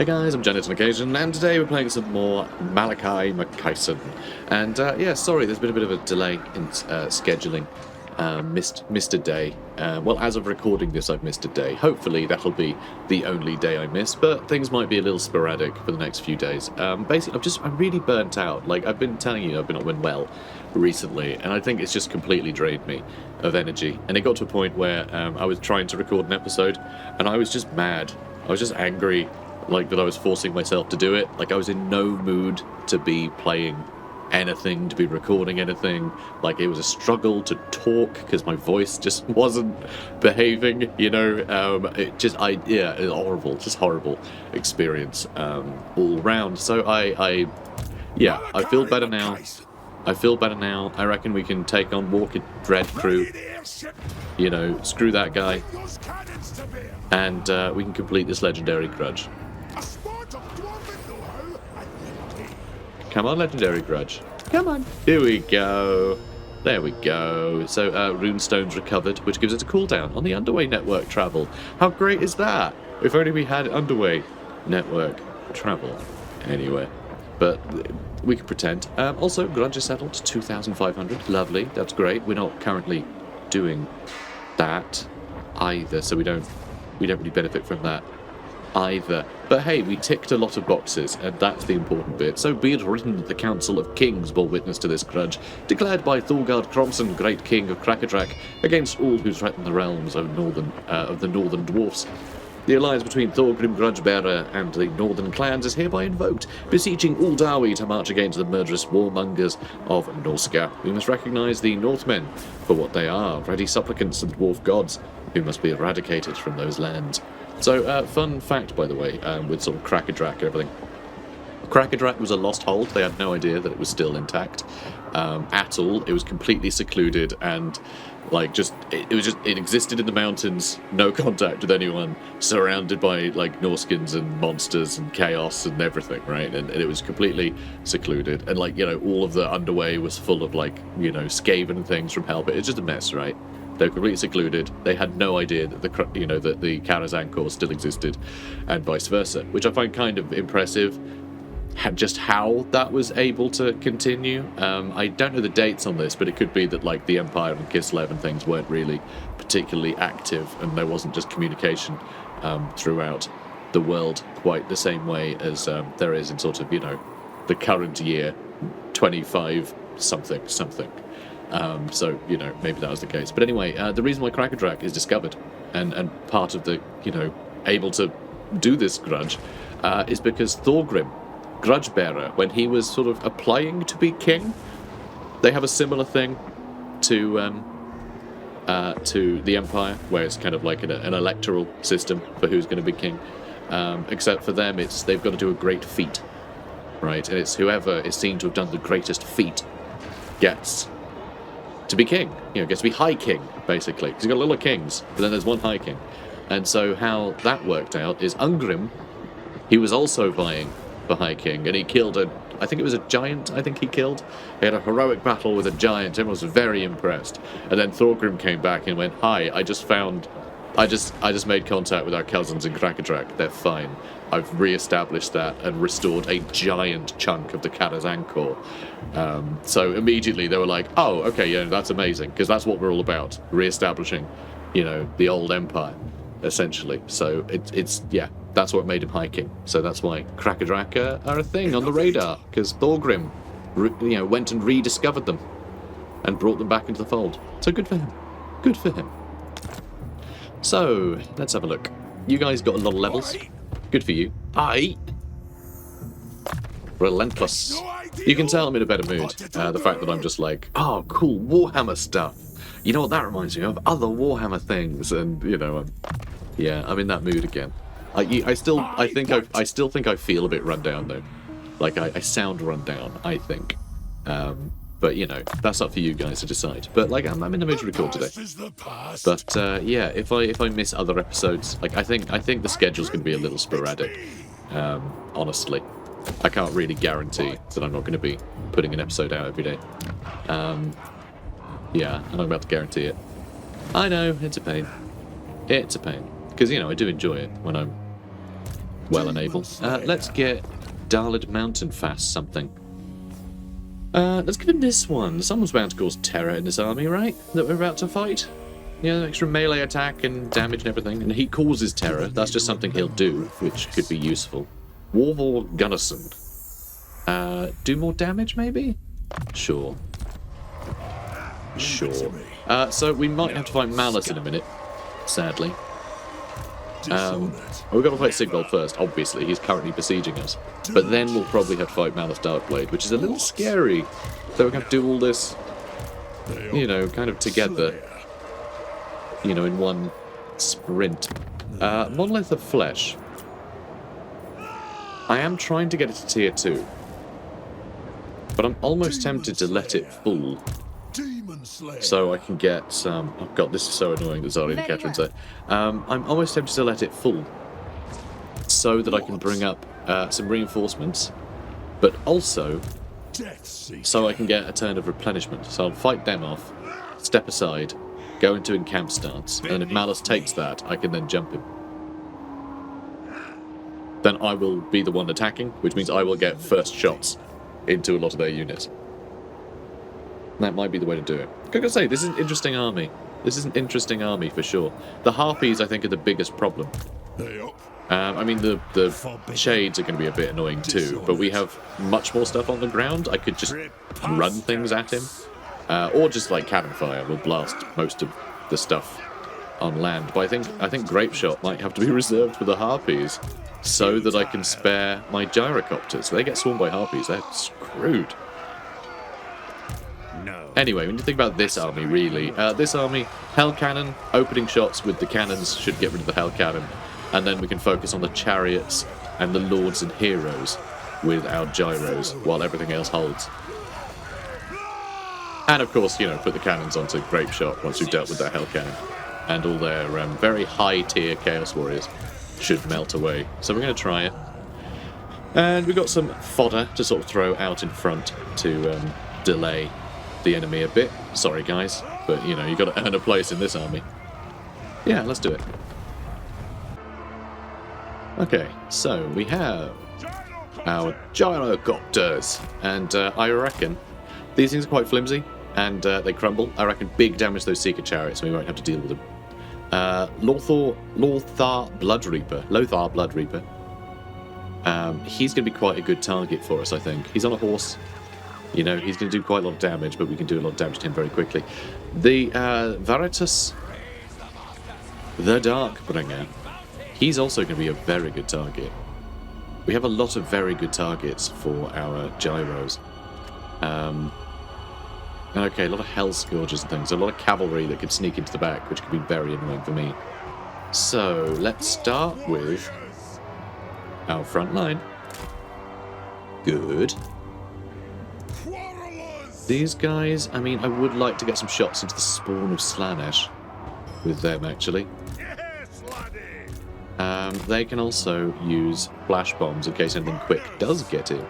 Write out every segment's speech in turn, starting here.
Hey guys, I'm Janet on occasion, and today we're playing some more Malakai Makaisson. And yeah, sorry, there's been a bit of a delay in scheduling. Missed a day. Well, as of recording this, I've missed a day. Hopefully that'll be the only day I miss, but things might be a little sporadic for the next few days. Basically, I'm really burnt out. Like, I've been telling you, I've not been well recently, and I think it's just completely drained me of energy. And it got to a point where I was trying to record an episode, and I was just mad. I was just angry, like, that I was forcing myself to do it. Like, I was in no mood to be playing anything, to be recording anything. Like, it was a struggle to talk because my voice just wasn't behaving, you know. It was horrible, just horrible experience all round. So I feel better now. I reckon we can take on Walker Dread crew. You know, screw that guy. And we can complete this legendary grudge. Come on, legendary grudge. Come on. Here we go. There we go. So, runestones recovered, which gives us a cooldown on the underway network travel. How great is that? If only we had underway network travel anywhere. But we can pretend. Also, grudge is settled to 2,500. Lovely. That's great. We're not currently doing that either, so we don't really benefit from that either. But hey, we ticked a lot of boxes, and that's the important bit. So be it written that the Council of Kings bore witness to this grudge, declared by Thorgard Cromson, Great King of Krakadrak, against all who threaten the realms of the Northern Dwarfs. The alliance between Thorgrim Grudgebearer and the Northern clans is hereby invoked, beseeching Uldawi to march against the murderous warmongers of Norska. We must recognise the Northmen for what they are, ready supplicants of the dwarf gods, who must be eradicated from those lands. So, fun fact, by the way, with sort of Krakadrak and everything. Krakadrak was a lost hold. They had no idea that it was still intact at all. It was completely secluded and, like, it existed in the mountains, no contact with anyone, surrounded by, like, Norskins and monsters and chaos and everything, right? And it was completely secluded. And, like, you know, all of the underway was full of, like, you know, Skaven things from hell, but it's just a mess, right? They were completely secluded. They had no idea that the Karazhan still existed, and vice versa, which I find kind of impressive. Just how that was able to continue. I don't know the dates on this, but it could be that, like, the Empire and Kislev and things weren't really particularly active, and there wasn't just communication throughout the world quite the same way as there is in sort of, you know, the current year, 25 something. So, you know, maybe that was the case. But anyway, the reason why Krakadrak is discovered and part of the, you know, able to do this grudge is because Thorgrim, Grudgebearer, when he was sort of applying to be king, they have a similar thing to the Empire, where it's kind of like an electoral system for who's going to be king. Except for them, they've got to do a great feat, right? And it's whoever is seen to have done the greatest feat gets to be king, you know, gets to be high king, basically, because you've got a lot of kings, but then there's one high king. And so how that worked out is Ungrim, he was also vying for high king, and he killed I think it was a giant, I think he killed. He had a heroic battle with a giant, everyone was very impressed. And then Thorgrim came back and went, hi, I just made contact with our cousins in Krakadrak, they're fine. I've re-established that and restored a giant chunk of the Karazhan core. So immediately they were like, oh, okay, yeah, that's amazing, because that's what we're all about, re-establishing, you know, the old empire, essentially. So it's that's what made him high king. So that's why Krakadrak are a thing on the radar, because Thorgrim, you know, went and rediscovered them and brought them back into the fold. So good for him. Good for him. So, let's have a look. You guys got a lot of levels. Good for you. Relentless. You can tell I'm in a better mood. The fact that I'm just like, oh, cool, Warhammer stuff. You know what that reminds me of? Other Warhammer things. And, you know, I'm in that mood again. I still think I feel a bit run down, though. Like, I sound run down, I think. But, you know, that's up for you guys to decide. But, like, I'm in the mood to record today. But, yeah, if I miss other episodes, like, I think the schedule's going to be a little sporadic, honestly. I can't really guarantee that I'm not going to be putting an episode out every day. Yeah, I'm not about to guarantee it. I know, it's a pain. It's a pain. Because, you know, I do enjoy it when I'm well and able. Let's get Darlid Mountain Fast something. Let's give him this one. Someone's bound to cause terror in this army, right? That we're about to fight? Yeah, extra melee attack and damage and everything. And he causes terror. That's just something he'll do, which could be useful. Warvor Gunnison. Do more damage, maybe? Sure. Sure. So we might have to fight Malice in a minute, sadly. We've got to fight Sigvald first, obviously. He's currently besieging us. But then we'll probably have to fight Malice Darkblade, which is a little scary. So we're going to do all this, you know, kind of together. You know, in one sprint. Monolith of Flesh. I am trying to get it to tier 2. But I'm almost tempted to let it full. So I can get some... Oh god, this is so annoying that Zarya and Catherine say. I'm almost tempted to let it full. So that I can bring up some reinforcements. But also... so I can get a turn of replenishment. So I'll fight them off, step aside, go into encamp stance, and if Malice takes that, I can then jump him. Then I will be the one attacking, which means I will get first shots into a lot of their units. That might be the way to do it. I gotta say, this is an interesting army. This is an interesting army for sure. The Harpies, I think, are the biggest problem. I mean, the Shades are going to be a bit annoying too, but we have much more stuff on the ground. I could just run things at him. Or just like cannon fire will blast most of the stuff on land. But I think Grape Shot might have to be reserved for the Harpies so that I can spare my gyrocopters. They get swarmed by Harpies, they're screwed. Anyway, when you think about this army, really, this army, Hell Cannon, opening shots with the cannons should get rid of the Hell Cannon, and then we can focus on the chariots and the lords and heroes with our gyros while everything else holds. And of course, you know, put the cannons onto Grape Shot once we've dealt with their Hell Cannon, and all their very high tier Chaos Warriors should melt away. So we're going to try it. And we've got some fodder to sort of throw out in front to delay the enemy a bit. Sorry guys, but you know, you've got to earn a place in this army. Yeah, let's do it. Okay, so we have our gyrocopters, and I reckon these things are quite flimsy and they crumble. I reckon big damage to those Seeker chariots and we won't have to deal with them. Lothar Blood Reaper. He's going to be quite a good target for us, I think. He's on a horse. You know, he's going to do quite a lot of damage, but we can do a lot of damage to him very quickly. The Veritas, the Darkbringer, he's also going to be a very good target. We have a lot of very good targets for our gyros. Okay, a lot of Hell Scourges and things. A lot of cavalry that could sneak into the back, which could be very annoying for me. So, let's start with our front line. Good. These guys, I mean, I would like to get some shots into the spawn of Slanesh with them, actually. They can also use flash bombs in case anything quick does get in.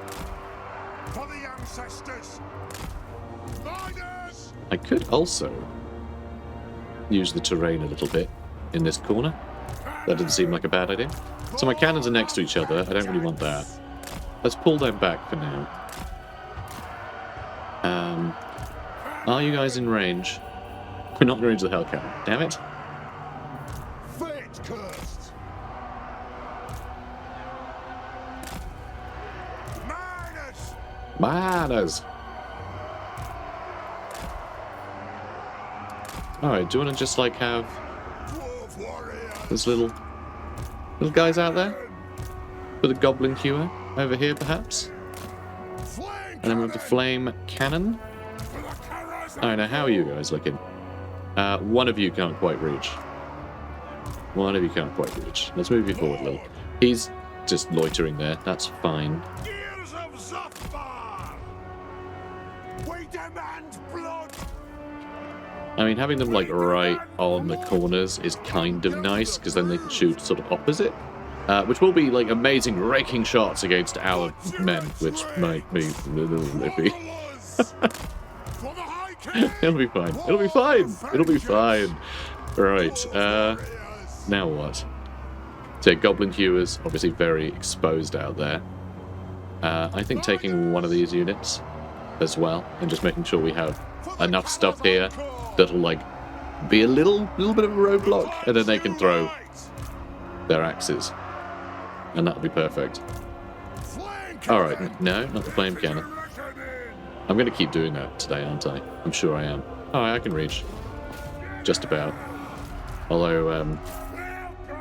I could also use the terrain a little bit in this corner. That doesn't seem like a bad idea. So my cannons are next to each other. I don't really want that. Let's pull them back for now. Are you guys in range? We're not in range of the Hell Cannon. Damn it. Manners! Alright, do you want to just like have those little guys out there? With a Goblin Hewer over here perhaps? And then we have the Flame Cannon. Alright, now how are you guys looking? One of you can't quite reach. One of you can't quite reach. Let's move you forward a little. He's just loitering there, that's fine. I mean, having them like right on the corners is kind of nice, because then they can shoot sort of opposite. Which will be like amazing raking shots against our men, which might be a little iffy. It'll be fine. It'll be fine. It'll be fine. Right. Now what? So Goblin Hewers, obviously very exposed out there. I think taking one of these units as well, and just making sure we have enough stuff here that'll like be a little bit of a roadblock, and then they can throw their axes, and that'll be perfect. All right, no, not the flame cannon. I'm going to keep doing that today, aren't I? I'm sure I am. Oh, I can reach. Just about. Although,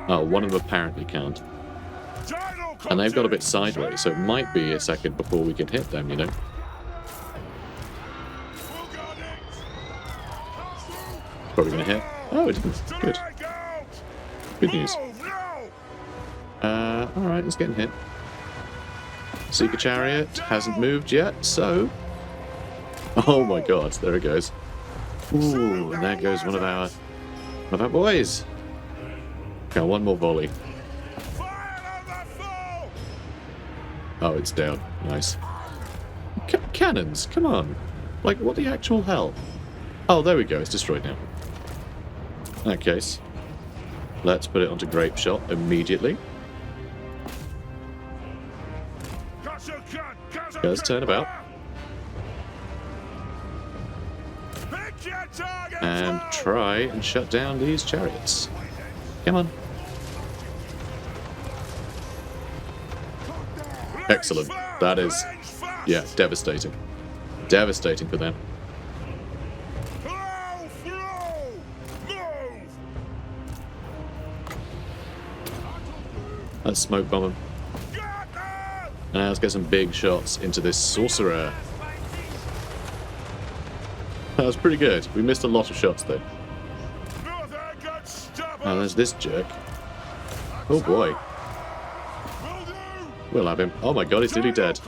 oh, one of them apparently can't. And they've got a bit sideways, so it might be a second before we can hit them, you know? Probably going to hit. Oh, it didn't. Good. Good news. Alright, it's getting hit. Seeker Chariot hasn't moved yet, so... Oh my god, there it goes. Ooh, and there goes one of our boys. Okay, one more volley. Oh, it's down. Nice. Cannons, come on. Like, what the actual hell? Oh, there we go, it's destroyed now. In that case, let's put it onto Grape Shot immediately. Let's turn about. And try and shut down these chariots. Come on. Excellent. That is, yeah, devastating. Devastating for them. Let's smoke bomb them. Now let's get some big shots into this sorcerer. That was pretty good. We missed a lot of shots though. Oh, there's this jerk. Oh boy. We'll have him. Oh my god, he's nearly dead.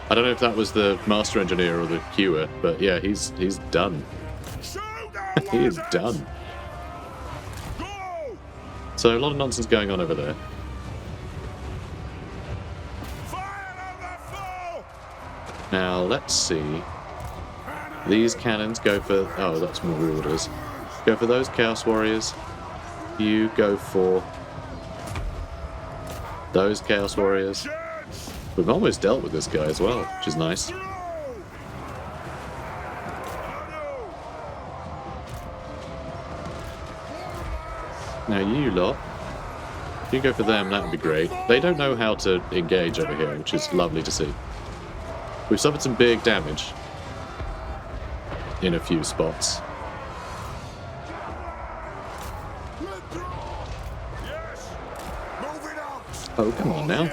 I don't know if that was the master engineer or the hewer, but yeah, he's done. He is done. So a lot of nonsense going on over there. Now let's see. These cannons go for... Oh, that's more reorders. Go for those Chaos Warriors. You go for those Chaos Warriors. We've almost dealt with this guy as well, which is nice. Now you lot, if you go for them, that would be great. They don't know how to engage over here, which is lovely to see. We've suffered some big damage in a few spots. Oh, come on now.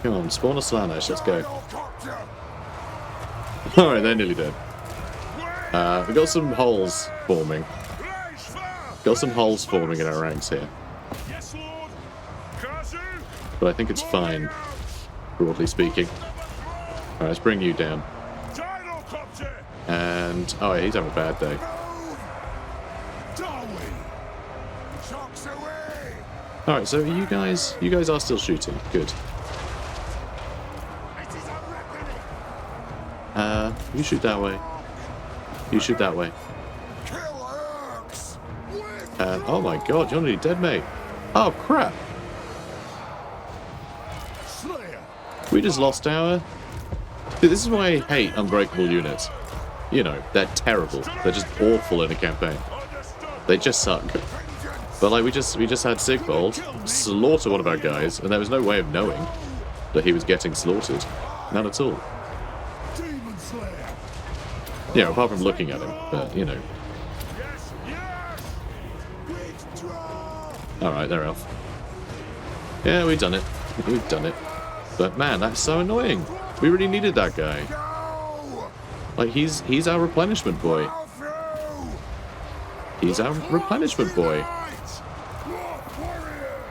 Come on, spawn a Slaanesh, let's go. Alright, they're nearly dead. We got some holes forming. Got some holes forming in our ranks here. But I think it's fine, broadly speaking. Alright, let's bring you down. And... oh, yeah, he's having a bad day. Alright, so you guys are still shooting. Good. You shoot that way. You shoot that way. Oh my god, you're nearly dead, mate. Oh, crap. We just lost our... See, this is why I hate unbreakable units. You know, they're terrible. They're just awful in a campaign. They just suck. But like, we just had Sigvold slaughter one of our guys, and there was no way of knowing that he was getting slaughtered. None at all. Yeah, apart from looking at him, but, you know. Alright, they're off. Yeah, we've done it. We've done it. But man, that's so annoying. We really needed that guy. Like, he's our replenishment boy. He's our replenishment boy.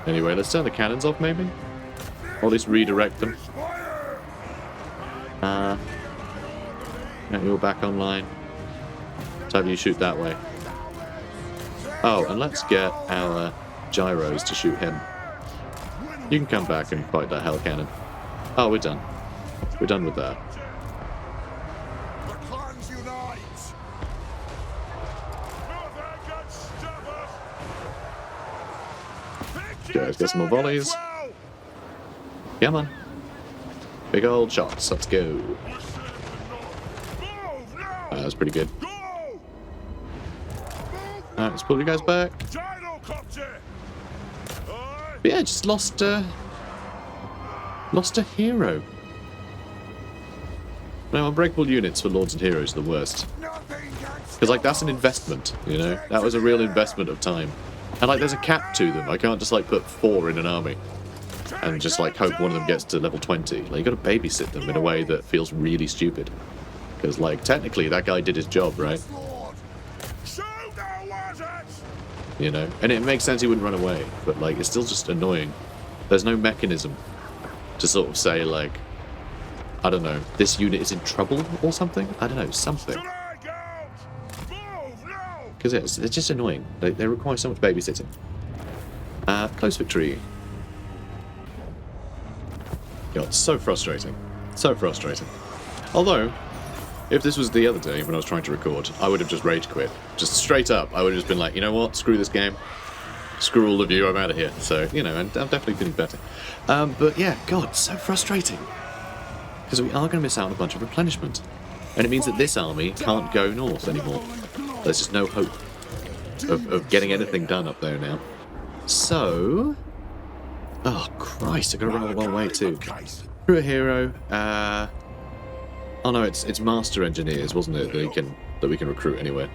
Anyway, let's turn the cannons off, maybe? Or at least redirect them. You're back online. Let's have you shoot that way. Oh, and let's get our gyros to shoot him. You can come back and fight that hell cannon. Oh, we're done. We're done with that. Okay, let's get some more volleys. Come on. Big old shots. Let's go. That was pretty good. Alright, let's pull you guys back. But yeah, just lost a hero. Now, unbreakable units for lords and heroes are the worst. Because, like, that's an investment, you know? That was a real investment of time. And, like, there's a cap to them. I can't just, like, put 4 in an army and just, like, hope one of them gets to level 20. Like, you got to babysit them in a way that feels really stupid. Because, like, technically, that guy did his job, right? You know? And it makes sense he wouldn't run away. But, like, it's still just annoying. There's no mechanism to sort of say, like, I don't know, this unit is in trouble or something? I don't know, something. Because it's just annoying. They require so much babysitting. Close victory. God, so frustrating. So frustrating. Although, if this was the other day when I was trying to record, I would have just rage quit. Just straight up. I would have just been like, you know what, screw this game. Screw all of you, I'm out of here. So, you know, and I'm definitely feeling better. But yeah, God, so frustrating. Because we are going to miss out on a bunch of replenishment. And it means that this army can't go north anymore. There's just no hope of getting anything done up there now. So... Oh, Christ, I've got to run all the long way too. Crew a hero. Oh no, it's Master Engineers, wasn't it, that we can recruit anywhere.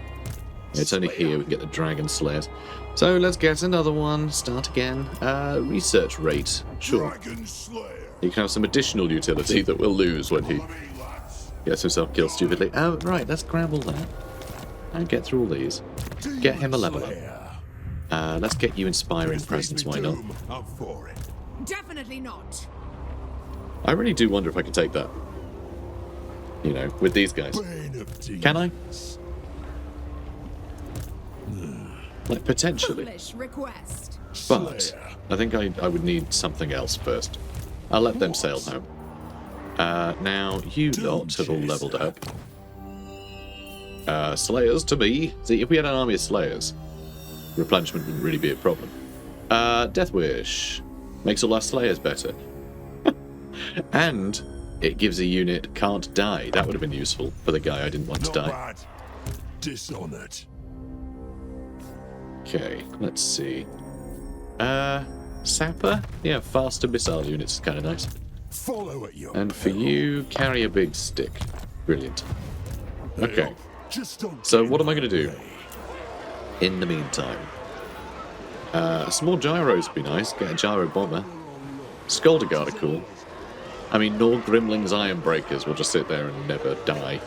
It's only here we can get the Dragon Slayers. So let's get another one. Start again. Research rate. Sure. He can have some additional utility that we'll lose when he gets himself killed stupidly. Oh, right, let's grab all that. And get through all these. Get him a level up. Let's get you Inspiring Presence, why not? Definitely not. I really do wonder if I can take that. You know, with these guys. Can I? Like, potentially. But I think I would need something else first. I'll let them sail home. Now, you lot have all leveled up. Slayers to me. See, if we had an army of Slayers, replenishment wouldn't really be a problem. Death Wish. Makes all our Slayers better. And it gives a unit can't die. That would have been useful for the guy I didn't want to die. Dishonored. Okay, let's see. Sapper? Yeah, faster missile units is kind of nice. Follow at your And for you, carry a big stick. Brilliant. Okay. So what am I going to do in the meantime? Some more gyros would be nice. Get a gyro bomber. Scolder Guard are cool. I mean, Nor Grimling's Iron Breakers will just sit there and never die.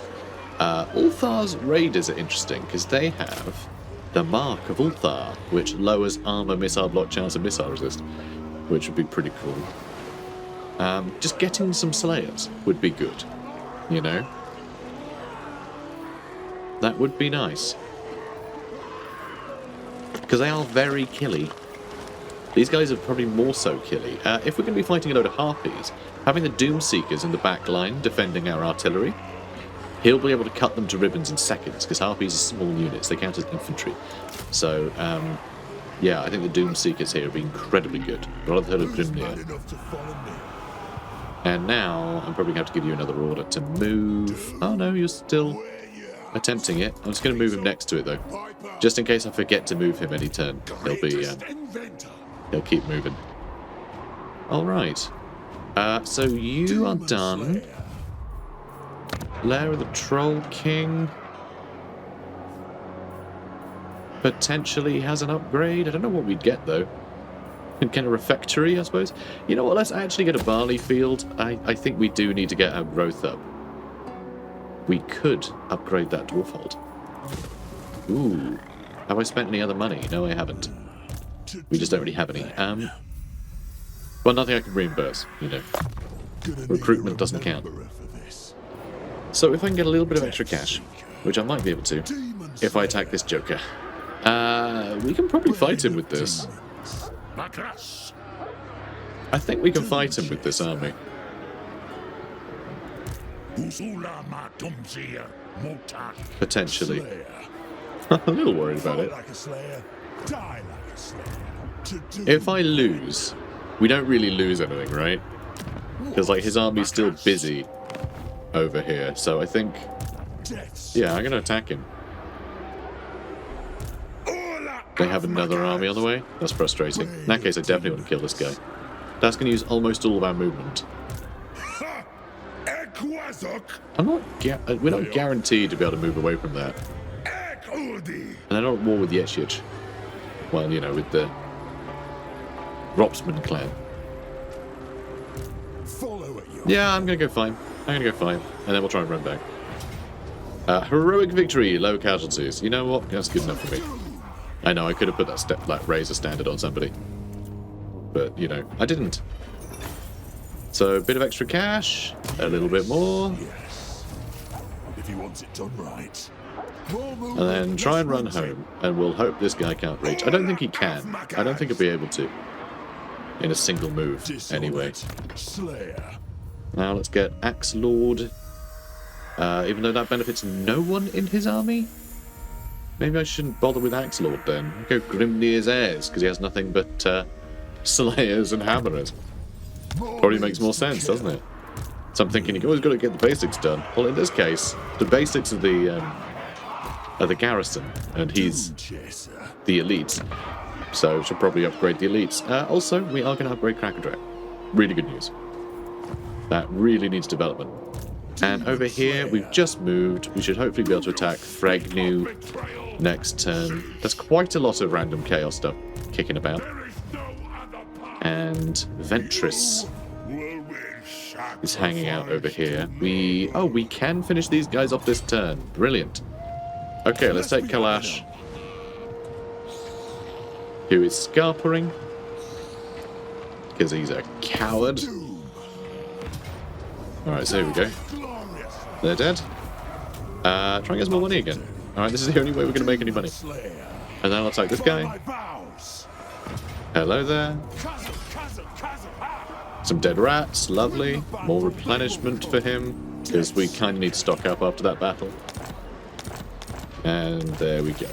Ulthar's Raiders are interesting because they have the Mark of Ulthar, which lowers armor, missile block chance, and missile resist, which would be pretty cool. Just getting some Slayers would be good, you know? That would be nice. Because they are very killy. These guys are probably more so killy. If we're going to be fighting a load of Harpies, having the Doomseekers in the back line defending our artillery, he'll be able to cut them to ribbons in seconds, because Harpies are small units, they count as infantry. So, yeah, I think the Doomseekers here would be incredibly good. Brotherhood of Grimnir. And now, I'm probably going to have to give you another order to move. Oh no, you're still attempting it. I'm just going to move him next to it, though. Just in case I forget to move him any turn. He'll keep moving. Alright. So you are done. Lair of the Troll King potentially has an upgrade. I don't know what we'd get though. Kind of refectory, I suppose. You know what? Let's actually get a barley field. I think we do need to get our growth up. We could upgrade that dwarf. Ooh. Have I spent any other money? No, I haven't. We just don't really have any. Well, nothing I can reimburse, you know. Recruitment doesn't count. So if I can get a little bit of extra cash, which I might be able to, if I attack this Joker, we can probably fight him with this. I think we can fight him with this army. Potentially. I'm a little worried about it. if I lose, we don't really lose anything, right? Because, like, his army's still busy over here, so I think... Yeah, I'm going to attack him. They have another army on the way? That's frustrating. In that case, I definitely want to kill this guy. That's going to use almost all of our movement. We're not guaranteed to be able to move away from that. And they're not at war with Yeshich. Well, you know, with the Ropsman clan. Yeah, I'm going to go fine. And then we'll try and run back. Heroic victory, low casualties. You know what? That's good enough for me. I know, I could have put that razor standard on somebody. But, you know, I didn't. So, a bit of extra cash, a little bit more. Yes. If he wants it done right. And then try and run home, and we'll hope this guy can't reach. I don't think he can. I don't think he'll be able to. In a single move, anyway. Now let's get Axe Lord. Even though that benefits no one in his army? Maybe I shouldn't bother with Axe Lord then. Go Grimnir's heirs, because he has nothing but slayers and hammerers. Probably makes more sense, doesn't it? So I'm thinking you've always got to get the basics done. Well, in this case, the basics of the garrison, and he's the elites. So should probably upgrade the elites. Also, we are going to upgrade Krakadrak. Really good news. That really needs development. And over here, we've just moved. We should hopefully be able to attack Fregnu next turn. There's quite a lot of random chaos stuff kicking about. And Ventress is hanging out over here. We can finish these guys off this turn. Brilliant. Okay, let's take Kalash, who is scarpering because he's a coward. Alright, so here we go. They're dead. Try and get some more money again. Alright, this is the only way we're going to make any money. And then I'll attack this guy. Hello there. Some dead rats, lovely. More replenishment for him, because we kind of need to stock up after that battle. And there we go.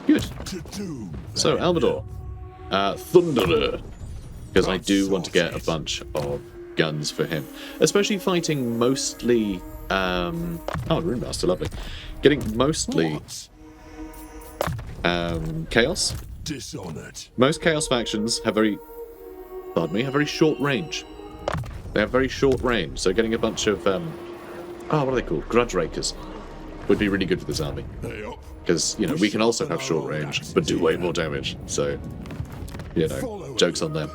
Good. So, Almador. Thunderer. Because I do want to get a bunch of guns for him. Especially fighting mostly... Runemaster, lovely. Getting mostly... Chaos. Dishonored. Most Chaos factions have very short range. They have very short range, so getting a bunch of, what are they called? Grudge Rakers would be really good for this army. Because, you know, we can also have short range, but do way more damage, so, you know, joke's on them.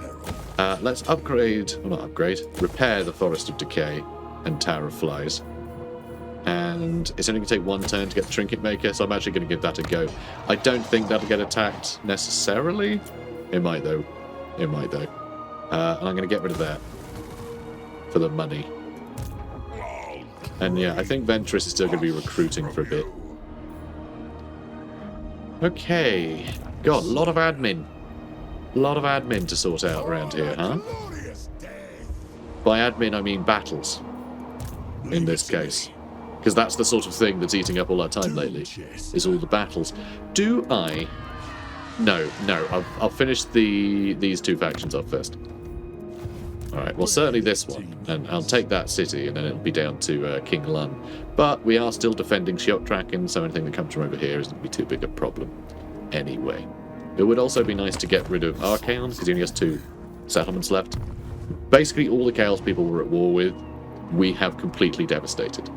Let's repair the Forest of Decay and Tower of Flies. And it's only going to take one turn to get the Trinket Maker, so I'm actually going to give that a go. I don't think that'll get attacked necessarily. It might, though. And I'm going to get rid of that for the money. And yeah, I think Ventress is still going to be recruiting for a bit. Okay. God, a lot of admin. A lot of admin to sort out around here, huh? By admin, I mean battles. In this case. Because that's the sort of thing that's eating up all our time lately. Is all the battles. Do I... No. I'll finish these two factions off first. Alright, well certainly this one. And I'll take that city and then it'll be down to King Lun. But we are still defending Shiok-Traken, so anything that comes from over here isn't going to be too big a problem. Anyway. It would also be nice to get rid of Archaon, because he only has 2 settlements left. Basically all the Chaos people we're at war with, we have completely devastated.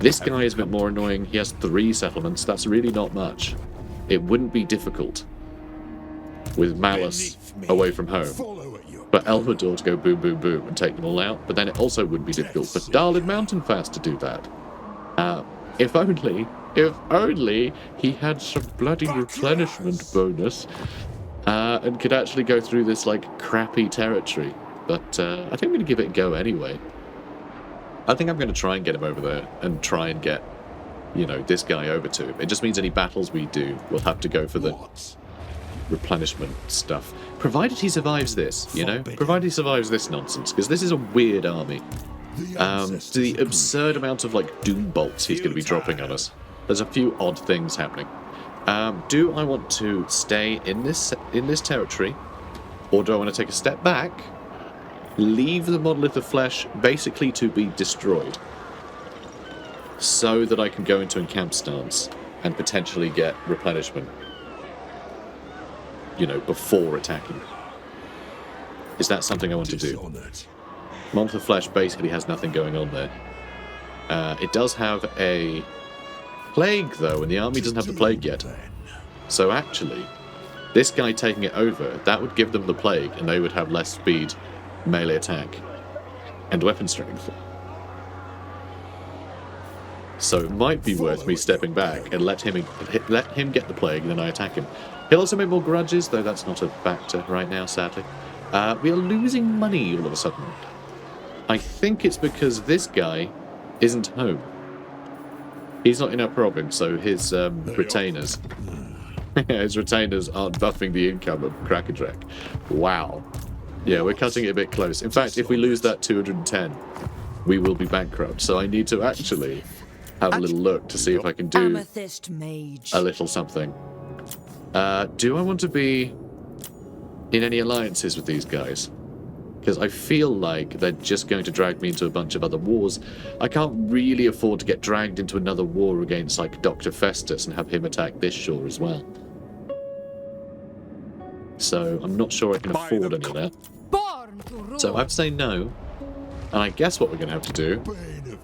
This guy is a bit more annoying. He has 3 settlements. That's really not much. It wouldn't be difficult with Malice away from home. But Elmador to go boom, boom, boom and take them all out. But then it also would be difficult for Darlin Mountainfast to do that. If only he had some bloody replenishment bonus and could actually go through this, like, crappy territory. But I think I'm going to give it a go anyway. I think I'm going to try and get him over there and try and get, you know, this guy over to him. It just means any battles we do, we'll have to go for the replenishment stuff. Provided he survives this, you know? Provided he survives this nonsense, because this is a weird army. The absurd amount of, like, doom bolts he's going to be dropping on us. There's a few odd things happening. Do I want to stay in this territory, or do I want to take a step back, leave the monolith of flesh basically to be destroyed, so that I can go into encamp stance and potentially get replenishment, you know, before attacking? Is that something I want to do? Dishonored. Monolith of flesh basically has nothing going on there. It does have a plague, though, and the army doesn't have the plague yet. So actually, this guy taking it over, that would give them the plague, and they would have less speed, melee attack, and weapon strength. So it might be worth me stepping back and let him get the plague, and then I attack him. He'll also make more grudges, though that's not a factor right now, sadly. We are losing money all of a sudden. I think it's because this guy isn't home. He's not in our province, so his retainers... his retainers aren't buffing the income of Krakendrack. Wow. Yeah, we're cutting it a bit close. In fact, if we lose that 210, we will be bankrupt. So I need to actually have a little look to see if I can do Amethyst Mage. a little something. Do I want to be in any alliances with these guys? Because I feel like they're just going to drag me into a bunch of other wars. I can't really afford to get dragged into another war against, like, Dr. Festus and have him attack this shore as well. So I'm not sure I can afford any of that. Born to rule. So I have to say no. And I guess what we're going to have to do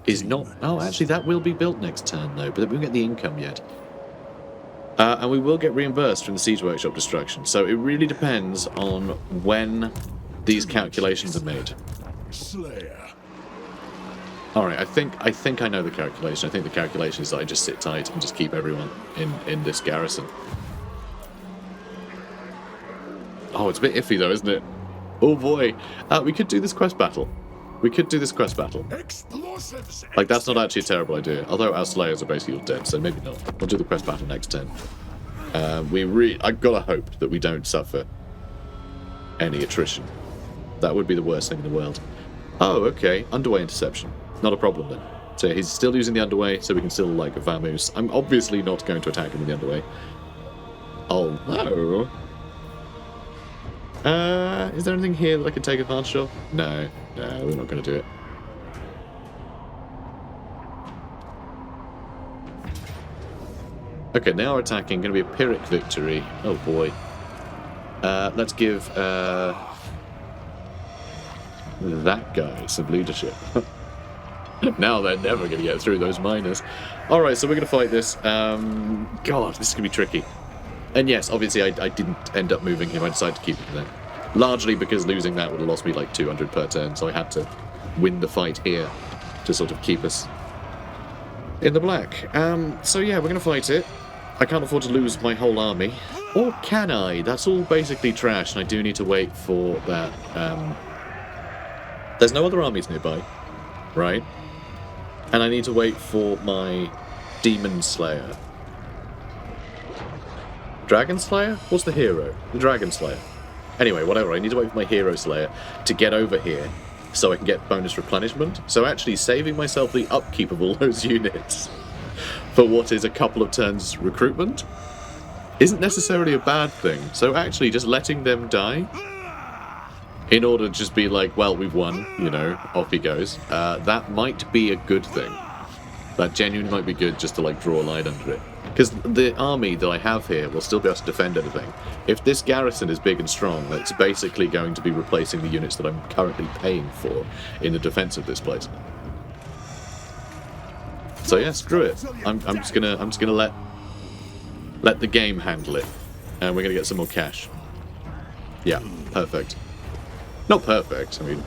is not... Oh, actually, that will be built next turn, though, but we won't get the income yet. And we will get reimbursed from the Siege Workshop destruction. So it really depends on when these calculations are made. Slayer. Alright, I think I know the calculation. I think the calculation is that I just sit tight and just keep everyone in this garrison. Oh, it's a bit iffy though, isn't it? Oh boy. We could do this quest battle. Explosives. Like, that's not actually a terrible idea. Although our slayers are basically all dead, so maybe not. We'll do the quest battle next turn. I've got to hope that we don't suffer any attrition. That would be the worst thing in the world. Oh, okay. Underway interception. Not a problem then. So he's still using the underway, so we can still, like, vamoose. I'm obviously not going to attack him in the underway. Oh, no. Is there anything here that I can take advantage of? No, we're not going to do it. Okay, now we're attacking. Going to be a Pyrrhic victory. Oh boy. Let's give that guy some leadership. Now they're never going to get through those miners. Alright, so we're going to fight this. God, this is going to be tricky. And yes, obviously I didn't end up moving him. I decided to keep him there. Largely because losing that would have lost me like 200 per turn, so I had to win the fight here to sort of keep us in the black. So yeah, we're going to fight it. I can't afford to lose my whole army. Or can I? That's all basically trash, and I do need to wait for that. There's no other armies nearby, right? And I need to wait for my Demon Slayer. Dragon Slayer? What's the hero? The Dragon Slayer. Anyway, whatever, I need to wait for my Hero Slayer to get over here so I can get bonus replenishment. So actually saving myself the upkeep of all those units for what is a couple of turns recruitment isn't necessarily a bad thing. So actually just letting them die in order to just be like, well, we've won, you know, off he goes, that might be a good thing. That genuinely might be good just to, like, draw a line under it. Because the army that I have here will still be able to defend anything. If this garrison is big and strong, that's basically going to be replacing the units that I'm currently paying for in the defense of this place. So yeah, screw it. I'm just gonna let the game handle it, and we're gonna get some more cash. Yeah, perfect. Not perfect. I mean,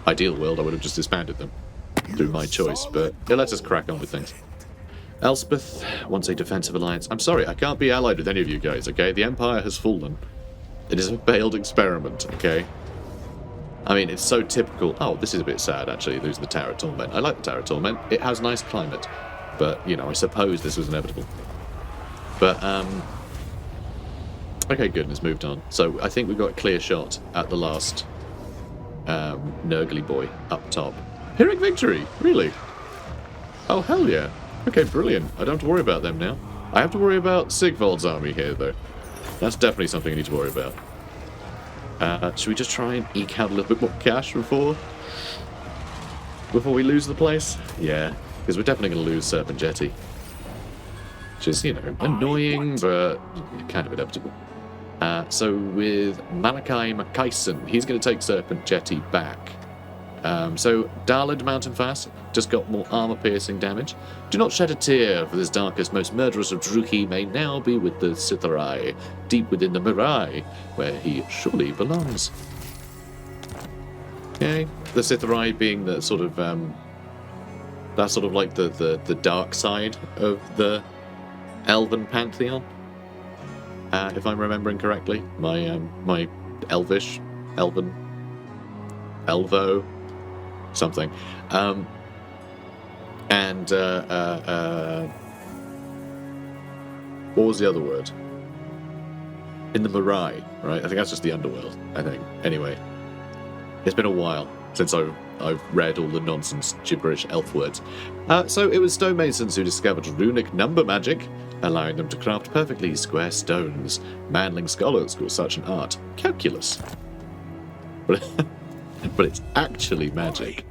ideal world, I would have just disbanded them through my choice, but it lets us crack on with things. Elspeth wants a defensive alliance. I'm sorry, I can't be allied with any of you guys, okay? The Empire has fallen. It is a failed experiment, okay? I mean, it's so typical. Oh, this is a bit sad, actually, losing the Tower of Torment. I like the Tower of Torment. It has nice climate. But, you know, I suppose this was inevitable. But, okay, good, and it's moved on. So, I think we've got a clear shot at the last Nurgly boy up top. Pyrrhic victory! Really? Oh, hell yeah. Okay, brilliant. I don't have to worry about them now. I have to worry about Sigvald's army here, though. That's definitely something I need to worry about. Should we just try and eke out a little bit more cash before we lose the place? Yeah, because we're definitely going to lose Serpent Jetty. Which is, you know, annoying, but kind of inevitable. So with Malakai Makaisson, he's going to take Serpent Jetty back. So Darlid Mountain Fast just got more armor-piercing damage. Do not shed a tear, for this darkest, most murderous of Druki may now be with the Sitharai, deep within the Mirai, where he surely belongs. Okay, the Sitharai being the sort of that's sort of like the dark side of the Elven pantheon, if I'm remembering correctly. My Elvish, Elven, Elvo, something, and what was the other word? In the Mirai, right? I think that's just the underworld. I think. Anyway, it's been a while since I've read all the nonsense gibberish elf words. So it was stonemasons who discovered runic number magic, allowing them to craft perfectly square stones. Manling scholars call such an art calculus. But it's actually magic.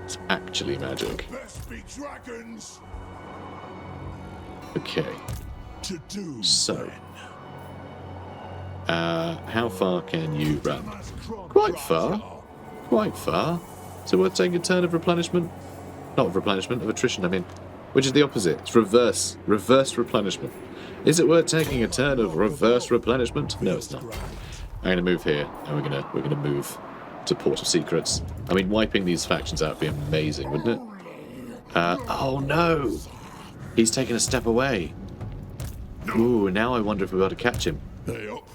It's actually magic. Best be dragons. Okay. To do So, how far can you run? Quite far. Quite far. So we're taking a turn of replenishment? Not of replenishment, of attrition, I mean. Which is the opposite. It's reverse replenishment. Is it worth taking a turn of reverse replenishment? No, it's not. I'm going to move here, and we're gonna move to Port of Secrets. I mean, wiping these factions out would be amazing, wouldn't it? Oh no! He's taken a step away. Ooh, now I wonder if we're about to catch him. Hey up.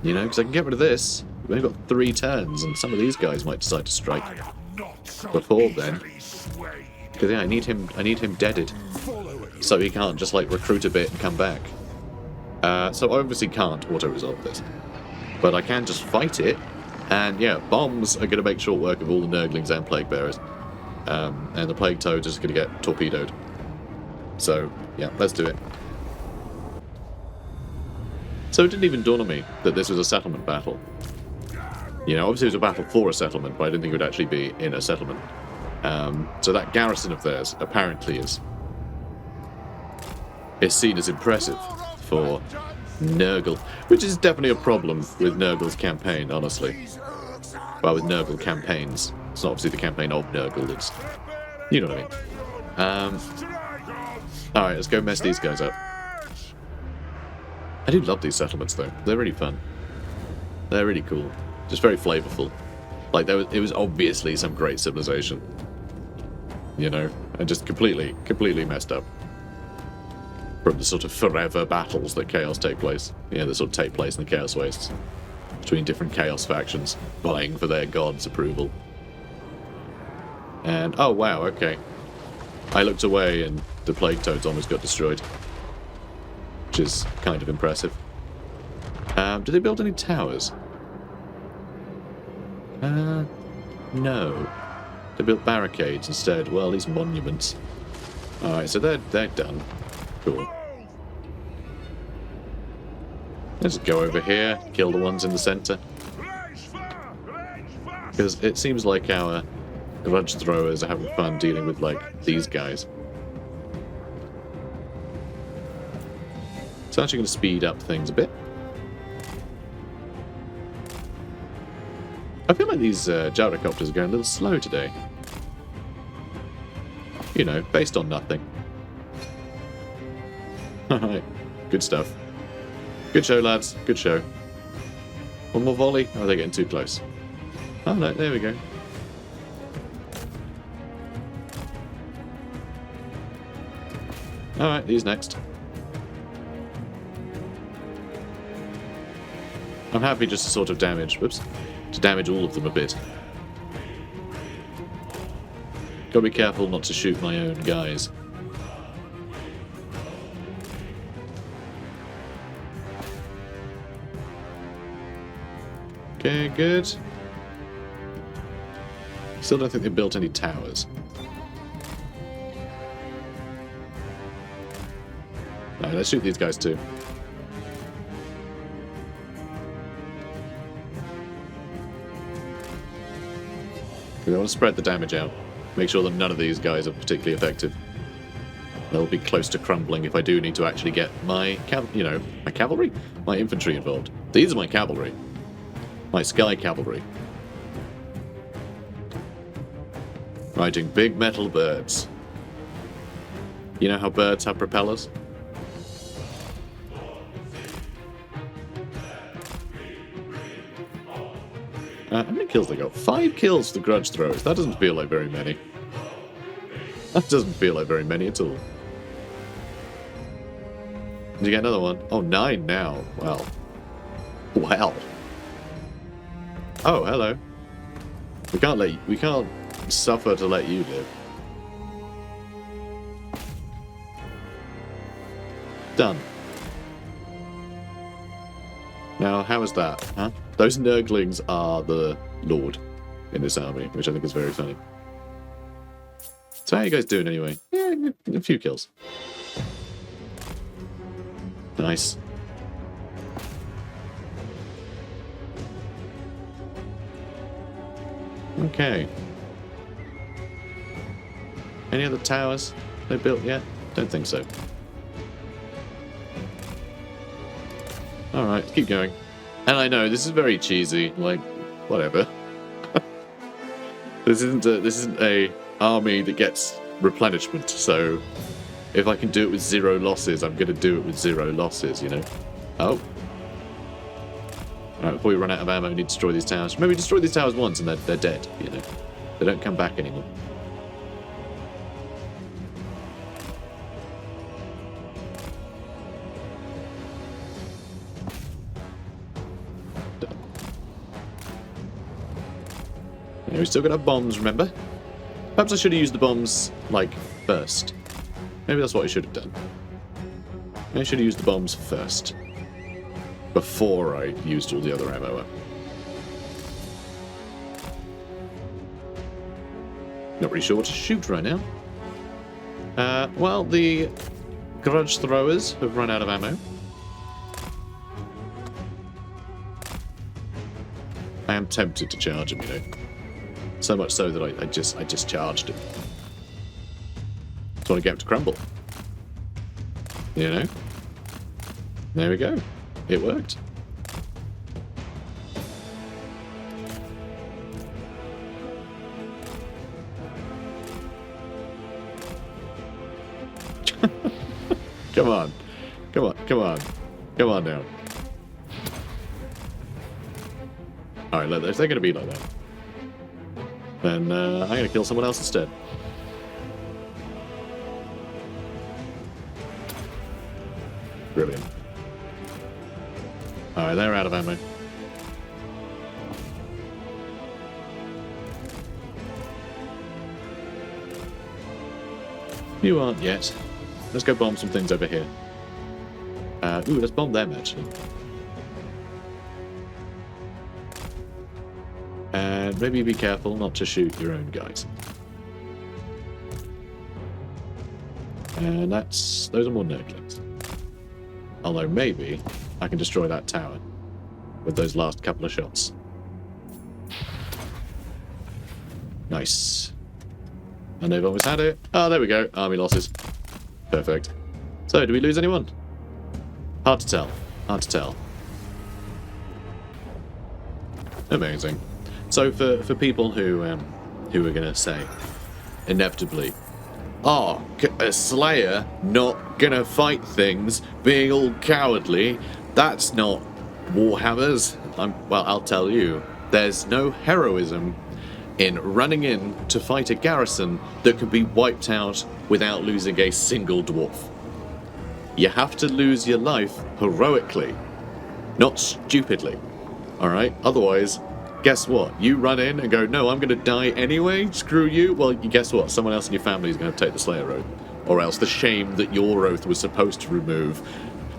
You know, because I can get rid of this. We've only got 3 turns, and some of these guys might decide to strike I am not so before then. easily swayed. Because yeah, I need him deaded, Follow it. so he can't just like recruit a bit and come back. So I obviously can't auto-resolve this, but I can just fight it, and yeah, bombs are going to make short work of all the Nurglings and Plague Bearers, and the Plague Toads are just going to get torpedoed. So yeah, let's do it. So it didn't even dawn on me that this was a settlement battle. You know, obviously it was a battle for a settlement, but I didn't think it would actually be in a settlement. So that garrison of theirs apparently is seen as impressive for Nurgle, which is definitely a problem with Nurgle's campaign, honestly. Well, with Nurgle campaigns. It's not obviously the campaign of Nurgle, it's... You know what I mean. Alright, let's go mess these guys up. I do love these settlements, though. They're really fun. They're really cool. Just very flavorful. Like, it was obviously some great civilization. You know? And just completely messed up. From the sort of forever battles that Chaos take place. Yeah, that sort of take place in the Chaos Wastes. Between different Chaos factions, vying for their god's approval. And, oh wow, okay. I looked away and the Plague Toads almost got destroyed. Which is kind of impressive. Do they build any towers? No. They built barricades instead. Well, these monuments. Alright, so they're done. Cool. Let's go over here, kill the ones in the centre. Because it seems like our grudge throwers are having fun dealing with, like, these guys. It's actually going to speed up things a bit. I feel like these gyrocopters are going a little slow today. You know, based on nothing. Alright, good stuff. Good show, lads. Good show. One more volley? Oh, they're getting too close. Oh no, there we go. Alright, these next. I'm happy just to sort of damage, whoops, to damage all of them a bit. Gotta be careful not to shoot my own guys. Okay, good. Still don't think they built any towers. Alright, let's shoot these guys too. We want to spread the damage out. Make sure that none of these guys are particularly effective. They'll be close to crumbling if I do need to actually get my my cavalry? My infantry involved. These are my cavalry. My sky cavalry. Riding big metal birds. You know how birds have propellers? How many kills they got? 5 kills for the grudge throwers. That doesn't feel like very many. That doesn't feel like very many at all. Did you get another one? Oh, 9 now. Wow. Wow. Oh, hello. We can't suffer to let you live. Done. Now, how is that? Huh? Those Nurglings are the Lord in this army, which I think is very funny. So how are you guys doing anyway? Yeah, a few kills. Nice. Okay. Any other towers they built yet? Don't think so. Alright, keep going. And I know, this is very cheesy, like, whatever. This isn't a army that gets replenishment, so if I can do it with 0 losses, I'm gonna do it with 0 losses, you know? Oh. Alright, before we run out of ammo, we need to destroy these towers. Maybe destroy these towers once and they're dead, you know? They don't come back anymore. Yeah, we still got our bombs, remember? Perhaps I should have used the bombs, like, first. Maybe that's what I should have done. I should have used the bombs first. Before I used all the other ammo up. Not really sure what to shoot right now. Well, the grudge throwers have run out of ammo. I am tempted to charge them, you know. So much so that I just charged him. Just want to get him to crumble. You know? There we go. It worked. Come on. Come on, come on. Come on now. Alright, if they're going to be like that, then I'm going to kill someone else instead. Brilliant. Alright, they're out of ammo. You aren't yet. Let's go bomb some things over here. Ooh, let's bomb them, actually. And maybe be careful not to shoot your own guys. And those are more Nurglings. Although maybe I can destroy that tower with those last couple of shots. Nice. And they've almost had it. Oh, there we go. Army losses. Perfect. So, do we lose anyone? Hard to tell. Hard to tell. Amazing. So, for people who are going to say, inevitably, oh, a Slayer not going to fight things, being all cowardly, that's not Warhammers. Well, I'll tell you, there's no heroism in running in to fight a garrison that can be wiped out without losing a single dwarf. You have to lose your life heroically, not stupidly. Alright? Otherwise, guess what? You run in and go, no, I'm going to die anyway, screw you. Well, guess what? Someone else in your family is going to take the Slayer oath. Or else the shame that your oath was supposed to remove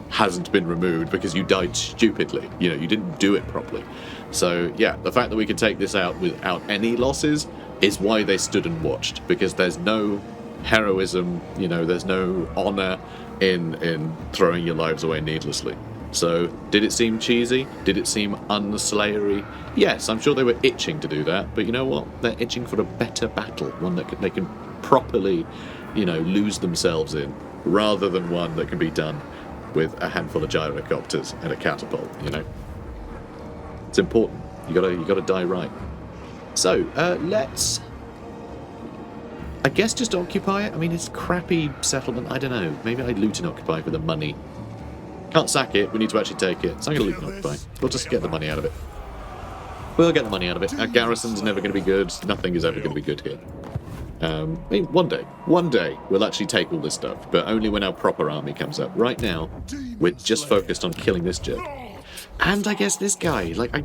hasn't been removed because you died stupidly. You know, you didn't do it properly. So, yeah, the fact that we can take this out without any losses is why they stood and watched. Because there's no heroism, you know, there's no honor in throwing your lives away needlessly. So, did it seem cheesy? Did it seem unslayery? Yes, I'm sure they were itching to do that, but you know what? They're itching for a better battle, one that they can properly, you know, lose themselves in, rather than one that can be done with a handful of gyrocopters and a catapult, you know? It's important. You gotta die right. So, let's... I guess just occupy it. I mean, it's crappy settlement. I don't know. Maybe I loot and occupy for the money. Can't sack it. We need to actually take it. So I'm going to loot and occupy. We'll just get the money out of it. We'll get the money out of it. Our garrison's never going to be good. Nothing is ever going to be good here. I mean, one day, we'll actually take all this stuff, but only when our proper army comes up. Right now, we're just focused on killing this jerk. And I guess this guy. Like, I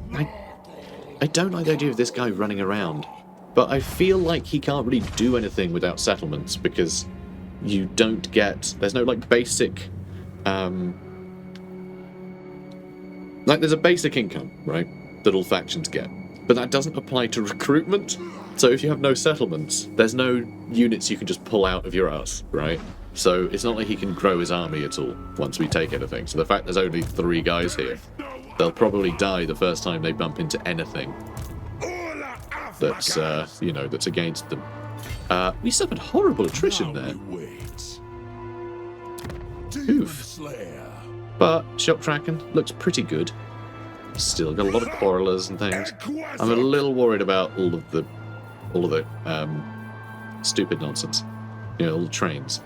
don't like the idea of this guy running around. But I feel like he can't really do anything without settlements, because you don't get... There's no, like, basic... Like, there's a basic income, right, that all factions get. But that doesn't apply to recruitment. So if you have no settlements, there's no units you can just pull out of your ass, right? So it's not like he can grow his army at all once we take anything. So the fact there's only 3 guys here, they'll probably die the first time they bump into anything that's, you know, that's against them. We suffered horrible attrition there. Oof. But shock tracking looks pretty good. Still got a lot of quarrelers and things. I'm a little worried about all of the stupid nonsense. You know, all the trains.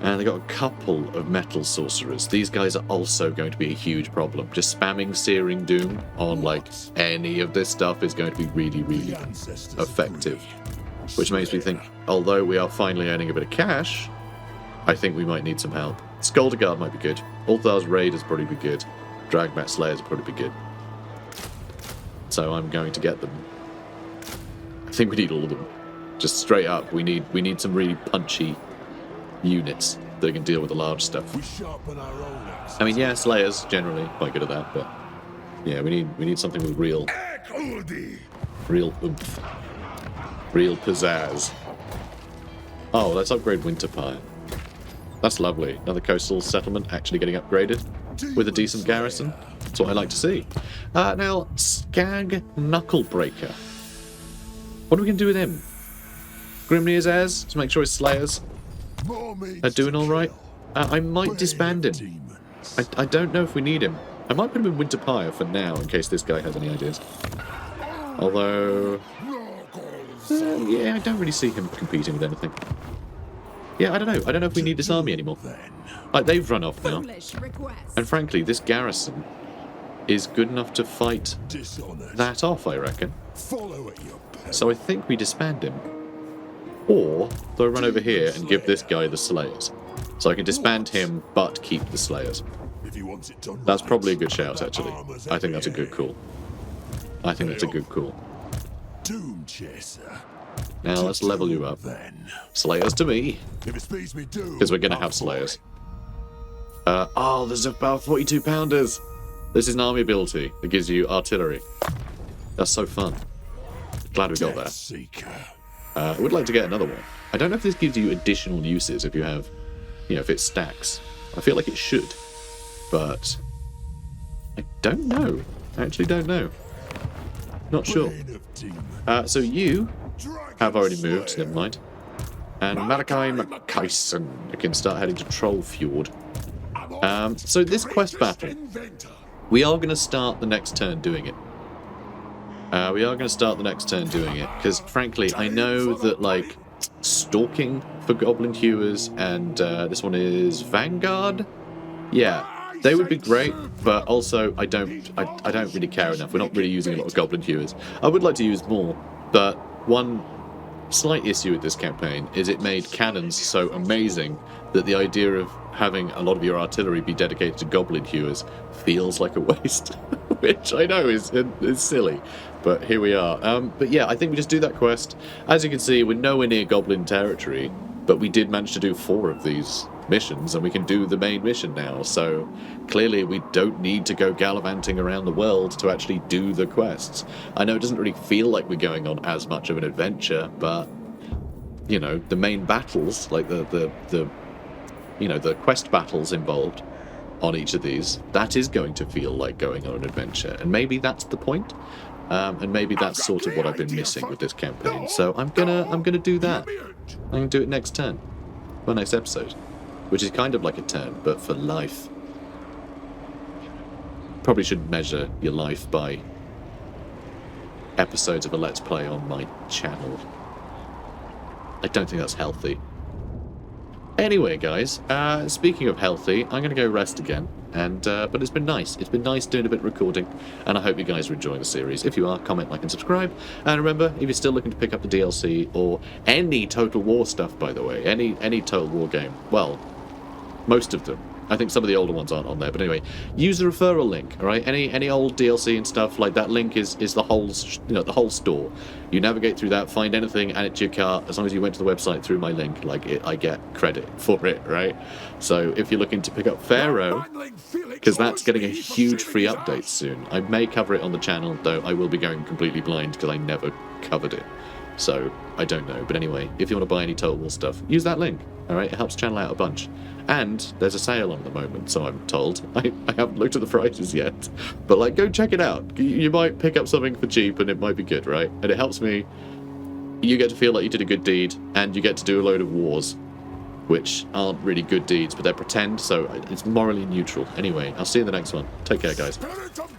And they got a couple of metal sorcerers. These guys are also going to be a huge problem. Just spamming Searing Doom on, like, any of this stuff is going to be really, really effective. Which makes me think, although we are finally earning a bit of cash, I think we might need some help. Skulder Guard might be good. Althar's Raiders probably be good. Dragmat Slayers would probably be good. So I'm going to get them. I think we need all of them. Just straight up, we need some really punchy units that can deal with the large stuff. I mean, yeah, Slayers generally quite good at that, but yeah, we need something with real oomph, real pizzazz. Oh, let's upgrade Winterpire. That's lovely. Another coastal settlement actually getting upgraded with a decent garrison. That's what I like to see. Now, Skag Knucklebreaker. What are we going to do with him? Grimnir's heirs to make sure his Slayers are doing all right. I might disband him. I don't know if we need him. I might put him in Winterpire for now, in case this guy has any ideas. Although, yeah, I don't really see him competing with anything. Yeah, I don't know. I don't know if we need this army anymore. Like, they've run off now. And frankly, this garrison is good enough to fight that off, I reckon. So I think we disband him. Or they'll run over here and give this guy the Slayers. So I can disband him, but keep the Slayers. That's probably a good shout, actually. I think that's a good call. I think that's a good call. Now let's level you up. Slayers to me. Because we're going to have Slayers. Oh, there's about 42 pounders. This is an army ability that gives you artillery. That's so fun. Glad we got that. I would like to get another one. I don't know if this gives you additional uses if you have, you know, if it stacks. I feel like it should. But I don't know. I actually don't know. Not sure. So you have already moved, never mind. And Malakai Makaisson can start heading to Troll Fjord. So this quest battle, we are going to start the next turn doing it. Because frankly, I know that, like, stalking for Goblin Hewers and this one is Vanguard. Yeah, they would be great, but also I don't really care enough. We're not really using a lot of Goblin Hewers. I would like to use more, but one slight issue with this campaign is it made cannons so amazing that the idea of having a lot of your artillery be dedicated to Goblin Hewers feels like a waste, which I know is silly, but here we are. But yeah, I think we just do that quest. As you can see, we're nowhere near Goblin territory, but we did manage to do 4 of these missions, and we can do the main mission now, so clearly we don't need to go gallivanting around the world to actually do the quests. I know it doesn't really feel like we're going on as much of an adventure, but you know, the main battles, like the you know, the quest battles involved on each of these, that is going to feel like going on an adventure. And maybe that's the point. And maybe that's sort of what I've been missing with this campaign. So I'm gonna do that. I'm gonna do it next turn. Well, next episode. Which is kind of like a turn, but for life. Probably shouldn't measure your life by episodes of a Let's Play on my channel. I don't think that's healthy. Anyway, guys, speaking of healthy, I'm going to go rest again. And but it's been nice. It's been nice doing a bit of recording, and I hope you guys are enjoying the series. If you are, comment, like, and subscribe. And remember, if you're still looking to pick up the DLC or any Total War stuff, by the way, any Total War game, well, most of them. I think some of the older ones aren't on there, but anyway, use the referral link. All right, any old DLC and stuff like that link is the whole the whole store. You navigate through that, find anything, add it to your cart. As long as you went to the website through my link, I get credit for it, right? So if you're looking to pick up Pharaoh, because that's getting a huge free update soon. I may cover it on the channel, though I will be going completely blind because I never covered it. So I don't know, but anyway, if you want to buy any Total War stuff, use that link. All right, it helps channel out a bunch. And there's a sale on at the moment, so I'm told. I haven't looked at the prices yet, but like, go check it out. You might pick up something for cheap, and it might be good, right? And it helps me. You get to feel like you did a good deed, and you get to do a load of wars, which aren't really good deeds, but they're pretend, so it's morally neutral. Anyway, I'll see you in the next one. Take care, guys. Spirit of